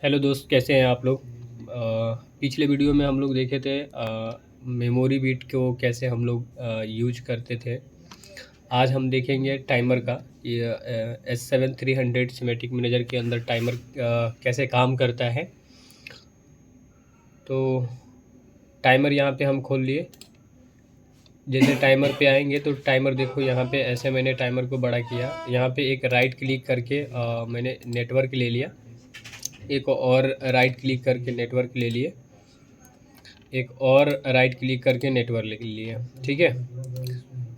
Hello दोस्त, कैसे हैं आप लोग। पिछले वीडियो में हम लोग देखे थे मेमोरी बीट को कैसे हम लोग यूज करते थे। आज हम देखेंगे टाइमर का। ये S7300 सिमेटिक मैनेजर के अंदर टाइमर कैसे काम करता है। तो टाइमर यहाँ पे हम खोल लिए। जैसे टाइमर पे आएंगे तो टाइमर देखो यहाँ पे ऐसे मैंने टाइमर को बड़ा किया। यहाँ पे एक राइट क्लिक करके मैंने नेटवर्क ले लिया। एक और राइट क्लिक करके नेटवर्क ले लिए। एक और राइट क्लिक करके नेटवर्क ले लिया। ठीक है,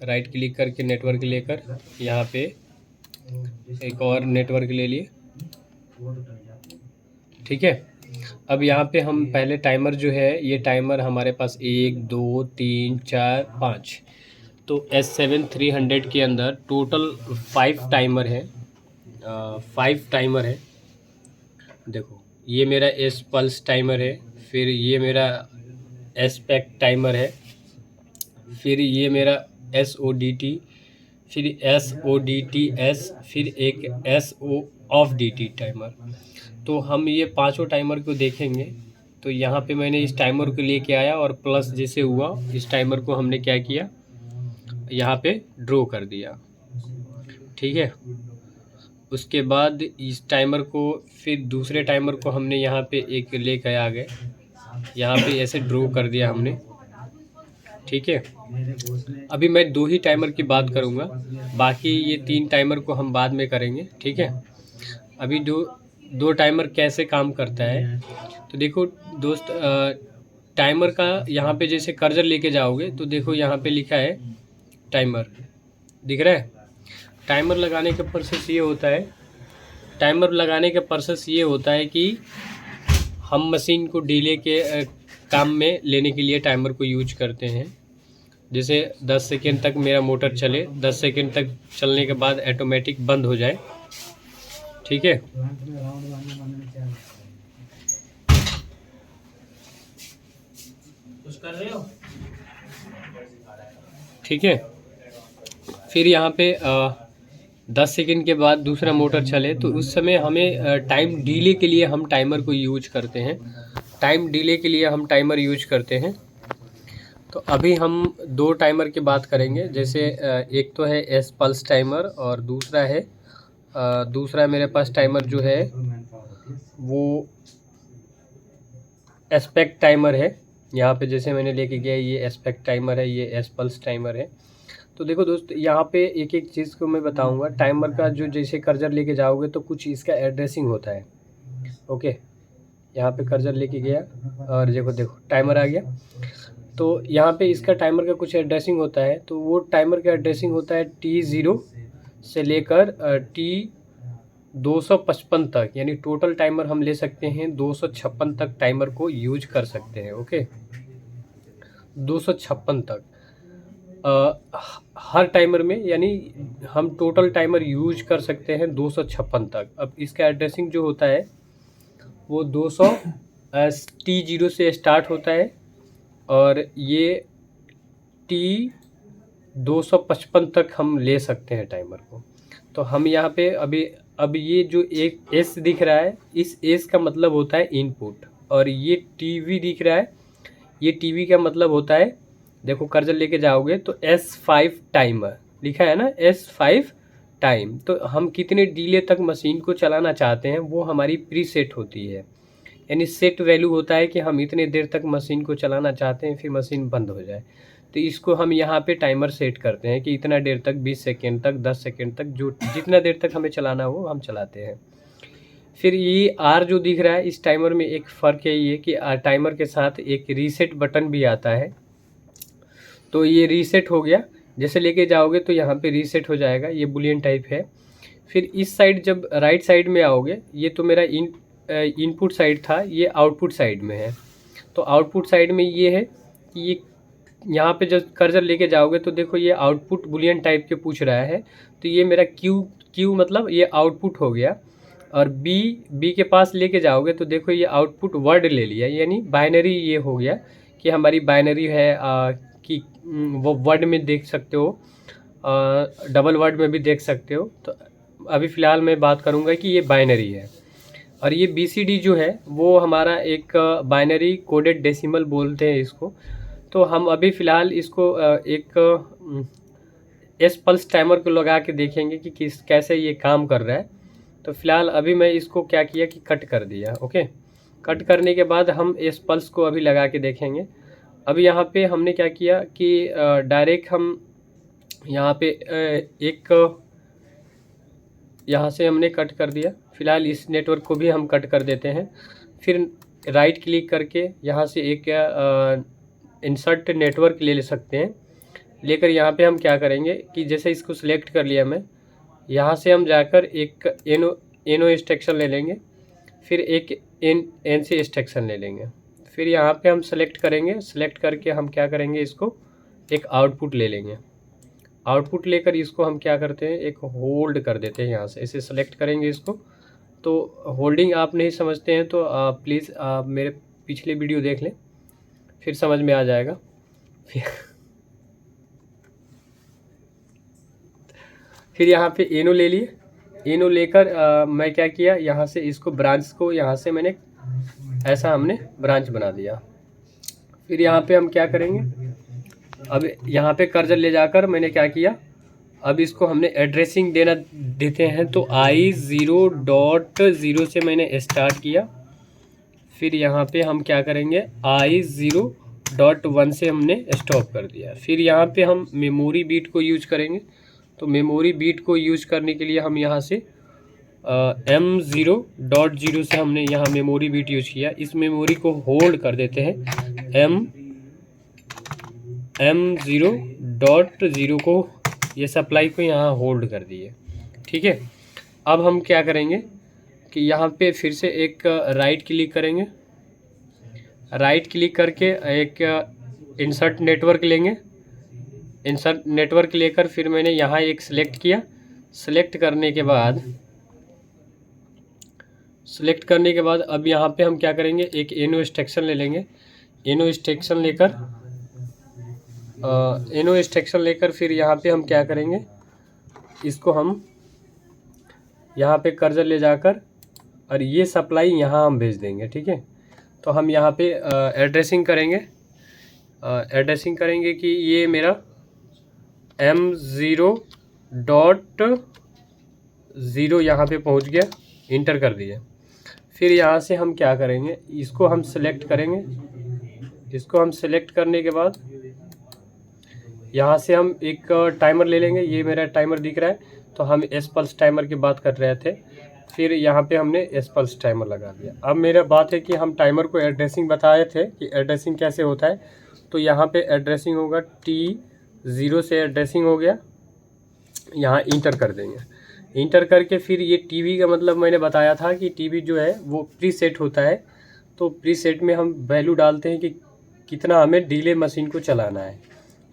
राइट क्लिक करके नेटवर्क लेकर यहाँ पे एक और नेटवर्क ले लिए। ठीक है, अब यहाँ पे हम पहले टाइमर जो है, ये टाइमर हमारे पास 1 2 3 4 5, तो S7300 के अंदर टोटल 5 टाइमर है। 5 टाइमर है। देखो, ये मेरा S पल्स टाइमर है, फिर ये मेरा S पैक टाइमर है, फिर ये मेरा SODT, फिर SODTS, फिर एक SO ऑफ DT टाइमर। तो हम ये पांचों टाइमर को देखेंगे। तो यहाँ पे मैंने इस टाइमर को लेके आया और प्लस जैसे हुआ इस टाइमर को हमने क्या किया, यहाँ पे ड्रॉ कर दिया। ठीक है, उसके बाद इस टाइमर को फिर दूसरे टाइमर को हमने यहाँ पे एक लेकर आ गए, यहाँ पे ऐसे ड्रॉ कर दिया हमने। ठीक है, अभी मैं 2 ही टाइमर की बात करूँगा, बाकी ये 3 टाइमर को हम बाद में करेंगे। ठीक है, अभी दो टाइमर कैसे काम करता है तो देखो दोस्त। टाइमर का यहाँ पे जैसे कर्सर लेके जाओगे तो देखो यहाँ पे लिखा है टाइमर, दिख रहा है। टाइमर लगाने का प्रोसेस ये होता है, टाइमर लगाने का प्रोसेस ये होता है कि हम मशीन को डिले के काम में लेने के लिए टाइमर को यूज करते हैं। जैसे 10 सेकेंड तक मेरा मोटर चले, 10 सेकेंड तक चलने के बाद ऑटोमेटिक बंद हो जाए। ठीक है, कुछ कर रहे हो। ठीक है, फिर यहाँ पे 10 सेकेंड के बाद दूसरा मोटर चले तो उस समय हमें टाइम डिले के लिए हम टाइमर को यूज करते हैं। टाइम डिले के लिए हम टाइमर यूज करते हैं। तो अभी हम 2 टाइमर की बात करेंगे। जैसे एक तो है S पल्स टाइमर और दूसरा मेरे पास टाइमर जो है वो एस्पेक्ट टाइमर है। यहाँ पे जैसे मैंने लेके गया, ये एस्पेक्ट टाइमर है, ये S पल्स टाइमर है। तो देखो दोस्त, यहाँ पे एक एक चीज़ को मैं बताऊँगा। टाइमर का जो जैसे कर्सर लेके जाओगे तो कुछ इसका एड्रेसिंग होता है। ओके, यहाँ पे कर्सर लेके गया और देखो टाइमर आ गया। तो यहाँ पे इसका टाइमर का कुछ एड्रेसिंग होता है। तो वो टाइमर का एड्रेसिंग होता है T0 से लेकर T255 तक, यानी टोटल टाइमर हम ले सकते हैं 256 तक टाइमर को यूज कर सकते हैं। ओके, 256 तक हर टाइमर में, यानी हम टोटल टाइमर यूज कर सकते हैं 256 तक। अब इसका एड्रेसिंग जो होता है वो 200 T0 से स्टार्ट होता है और ये T255 तक हम ले सकते हैं टाइमर को। तो हम यहाँ पे अब ये जो एक S दिख रहा है, इस S का मतलब होता है इनपुट, और ये TV दिख रहा है, ये TV का मतलब होता है, देखो कर्सर लेके जाओगे तो S5 टाइमर लिखा है ना, S5 टाइम। तो हम कितने डिले तक मशीन को चलाना चाहते हैं वो हमारी प्री सेट होती है, यानी सेट वैल्यू होता है कि हम इतने देर तक मशीन को चलाना चाहते हैं, फिर मशीन बंद हो जाए। तो इसको हम यहाँ पे टाइमर सेट करते हैं कि इतना देर तक, 20 सेकेंड तक, 10 सेकेंड तक, जो जितना देर तक हमें चलाना हो हम चलाते हैं। फिर ये R जो दिख रहा है, इस टाइमर में एक फ़र्क है ये कि टाइमर के साथ एक रीसेट बटन भी आता है। तो ये रीसेट हो गया, जैसे लेके जाओगे तो यहाँ पे रीसेट हो जाएगा, ये बुलियन टाइप है। फिर इस साइड जब राइट साइड में आओगे, ये तो मेरा इनपुट साइड था, ये आउटपुट साइड में है। तो आउटपुट साइड में ये है कि ये यहाँ पे जब कर्सर लेके जाओगे तो देखो ये आउटपुट बुलियन टाइप के पूछ रहा है। तो ये मेरा क्यू मतलब ये आउटपुट हो गया। और बी के पास लेके जाओगे तो देखो ये आउटपुट वर्ड ले लिया, यानी बाइनरी ये हो गया कि हमारी बाइनरी है कि वो वर्ड में देख सकते हो, डबल वर्ड में भी देख सकते हो। तो अभी फ़िलहाल मैं बात करूँगा कि ये बाइनरी है। और ये BCD जो है वो हमारा एक बाइनरी कोडेड डेसिमल बोलते हैं इसको। तो हम अभी फ़िलहाल इसको एक एस पल्स टाइमर को लगा के देखेंगे कि कैसे ये काम कर रहा है। तो फ़िलहाल अभी मैं इसको क्या किया कि कट कर दिया। ओके, कट करने के बाद हम एस पल्स को अभी लगा के देखेंगे। अभी यहाँ पे हमने क्या किया कि डायरेक्ट हम यहाँ पे यहाँ से हमने कट कर दिया। फ़िलहाल इस नेटवर्क को भी हम कट कर देते हैं। फिर राइट क्लिक करके यहाँ से एक इंसर्ट नेटवर्क ले सकते हैं। लेकर यहाँ पे हम क्या करेंगे कि जैसे इसको सिलेक्ट कर लिया मैं, यहाँ से हम जाकर एक एनो एक्सट्रैक्शन ले लेंगे, फिर एक NC एक्सट्रैक्शन ले लेंगे। फिर यहाँ पे हम सेलेक्ट करेंगे, सेलेक्ट करके हम क्या करेंगे, इसको एक आउटपुट ले लेंगे। आउटपुट लेकर इसको हम क्या करते हैं, एक होल्ड कर देते हैं। यहाँ से इसे सेलेक्ट करेंगे इसको। तो होल्डिंग आप नहीं समझते हैं तो प्लीज़ आप मेरे पिछले वीडियो देख लें, फिर समझ में आ जाएगा। फिर यहाँ पे एनो ले लिए। एनो लेकर मैं क्या किया, यहाँ से इसको ब्रांच को यहाँ से मैंने ऐसा हमने ब्रांच बना दिया। फिर यहाँ पे हम क्या करेंगे, अब यहाँ पे कर्सर ले जाकर मैंने क्या किया, अब इसको हमने एड्रेसिंग देते हैं। तो I0.0 से मैंने स्टार्ट किया। फिर यहाँ पे हम क्या करेंगे, I0.1 से हमने स्टॉप कर दिया। फिर यहाँ पे हम मेमोरी बीट को यूज करेंगे। तो मेमोरी बीट को यूज करने के लिए हम यहाँ से M0.0 से हमने यहाँ मेमोरी बीट यूज किया। इस मेमोरी को होल्ड कर देते हैं। M0.0 को, ये सप्लाई को यहाँ होल्ड कर दिए। ठीक है, अब हम क्या करेंगे कि यहाँ पे फिर से एक राइट क्लिक करेंगे। राइट क्लिक करके एक इंसर्ट नेटवर्क लेंगे। इंसर्ट नेटवर्क लेकर फिर मैंने यहाँ एक सिलेक्ट किया। सिलेक्ट करने के बाद अब यहाँ पे हम क्या करेंगे, एक एनो एक्सट्रैक्शन ले लेंगे। एनो एक्सट्रैक्शन लेकर फिर यहाँ पे हम क्या करेंगे, इसको हम यहाँ पे कर्सर ले जाकर और ये सप्लाई यहाँ हम भेज देंगे। ठीक है, तो हम यहाँ पे एड्रेसिंग करेंगे कि ये मेरा M0.0 यहाँ पे पहुँच गया, इंटर कर दिया। फिर यहाँ से हम क्या करेंगे, इसको हम सेलेक्ट करेंगे। इसको हम सेलेक्ट करने के बाद यहाँ से हम एक टाइमर ले लेंगे। ये मेरा टाइमर दिख रहा है, तो हम एस पल्स टाइमर की बात कर रहे थे। फिर यहाँ पे हमने एस पल्स टाइमर लगा दिया। अब मेरा बात है कि हम टाइमर को एड्रेसिंग बताए थे कि एड्रेसिंग कैसे होता है। तो यहाँ पे एड्रेसिंग होगा T0 से एड्रेसिंग हो गया, यहाँ इंटर कर देंगे। इंटर करके फिर ये टीवी का मतलब मैंने बताया था कि टीवी जो है वो प्रीसेट होता है। तो प्रीसेट में हम वैल्यू डालते हैं कि कितना हमें डिले मशीन को चलाना है।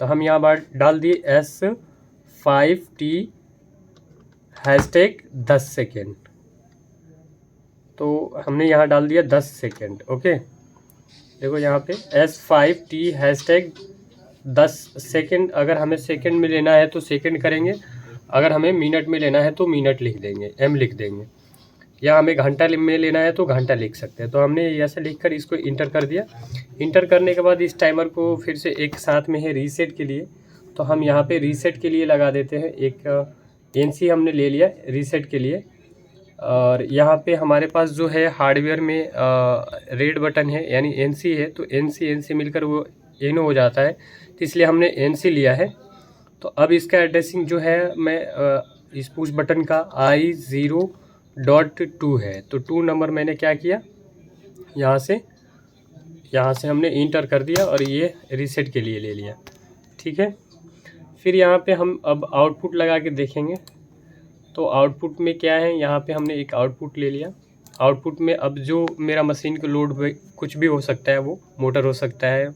तो हम यहाँ बार डाल दिए S5T #10 सेकेंड। तो हमने यहाँ डाल दिया 10 सेकेंड। ओके, देखो यहाँ पे S5T #10 सेकेंड। अगर हमें सेकेंड में लेना है तो सेकेंड करेंगे, अगर हमें मिनट में लेना है तो मिनट लिख देंगे, M लिख देंगे, या हमें घंटा में लेना है तो घंटा लिख सकते हैं। तो हमने ऐसे लिखकर इसको इंटर कर दिया। इंटर करने के बाद इस टाइमर को फिर से एक साथ में है रीसेट के लिए। तो हम यहाँ पे रीसेट के लिए लगा देते हैं, एक NC हमने ले लिया रीसेट के लिए। और यहाँ पे हमारे पास जो है हार्डवेयर में रेड बटन है यानी NC है, तो NC मिलकर वो एनो हो जाता है, तो इसलिए हमने NC लिया है। तो अब इसका एड्रेसिंग जो है मैं इस पुश बटन का I0.2 है, तो 2 नंबर मैंने क्या किया, यहाँ से हमने इंटर कर दिया और ये रीसेट के लिए ले लिया। ठीक है, फिर यहाँ पे हम अब आउटपुट लगा के देखेंगे। तो आउटपुट में क्या है, यहाँ पे हमने एक आउटपुट ले लिया। आउटपुट में अब जो मेरा मशीन को लोड कुछ भी हो सकता है, वो मोटर हो सकता है,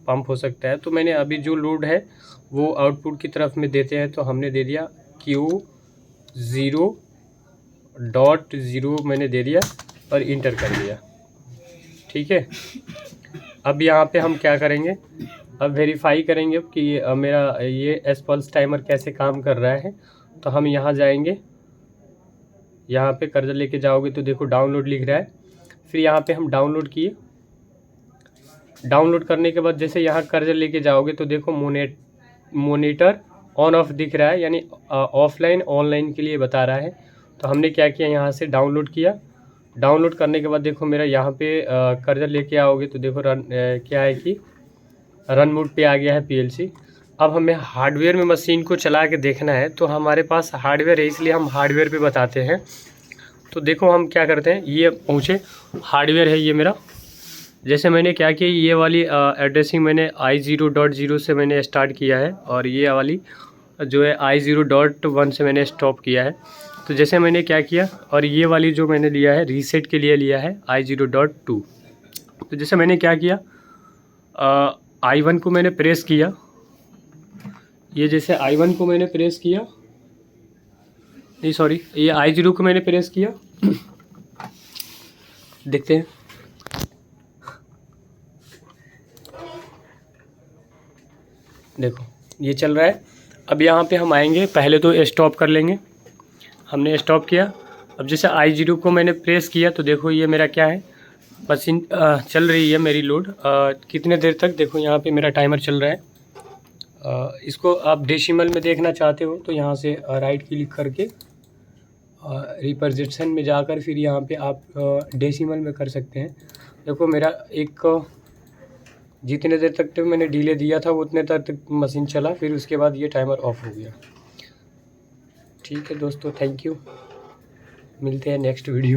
पंप हो सकता है। तो मैंने अभी जो लोड है वो आउटपुट की तरफ में देते हैं, तो हमने दे दिया Q0.0 मैंने दे दिया और इंटर कर दिया। ठीक है, अब यहाँ पे हम क्या करेंगे, अब वेरीफाई करेंगे कि मेरा ये एस पल्स टाइमर कैसे काम कर रहा है। तो हम यहाँ जाएंगे, यहाँ पे कर्जर लेके जाओगे तो देखो डाउनलोड लिख रहा है। फिर यहाँ पे हम डाउनलोड किए। डाउनलोड करने के बाद जैसे यहाँ कर्जर लेके जाओगे तो देखो मोनीटर ऑन ऑफ दिख रहा है, यानी ऑफलाइन ऑनलाइन के लिए बता रहा है। तो हमने क्या किया, यहाँ से डाउनलोड किया। डाउनलोड करने के बाद देखो मेरा यहाँ पे कर्जर लेके आओगे तो देखो क्या है कि रन मोड पे आ गया है PLC। अब हमें हार्डवेयर में मशीन को चला के देखना है, तो हमारे पास हार्डवेयर है इसलिए हम हार्डवेयर पे बताते हैं। तो देखो हम क्या करते हैं, ये पहुँचे हार्डवेयर है ये मेरा। जैसे मैंने क्या किया, ये वाली एड्रेसिंग मैंने I0.0 से मैंने स्टार्ट किया है और ये वाली जो है I0.1 से मैंने स्टॉप किया है। तो जैसे मैंने क्या किया, और ये वाली जो मैंने लिया है रीसेट के लिए लिया है I0.2। तो जैसे मैंने क्या किया, I1 को मैंने प्रेस किया। ये जैसे I1 को मैंने प्रेस किया, नहीं सॉरी, ये I0 को मैंने प्रेस किया। देखते हैं, देखो ये चल रहा है। अब यहाँ पे हम आएंगे, पहले तो स्टॉप कर लेंगे। हमने स्टॉप किया। अब जैसे I0 को मैंने प्रेस किया तो देखो ये मेरा क्या है, मशीन चल रही है मेरी लोड। कितने देर तक, देखो यहाँ पे मेरा टाइमर चल रहा है। इसको आप डेसिमल में देखना चाहते हो तो यहाँ से राइट क्लिक करके रिप्रेजेंटेशन में जाकर फिर यहाँ पे आप डेसिमल में कर सकते हैं। देखो मेरा एक जितने देर तक तो मैंने डिले दिया था उतने देर तक मशीन चला, फिर उसके बाद ये टाइमर ऑफ हो गया। ठीक है दोस्तों, थैंक यू, मिलते हैं नेक्स्ट वीडियो।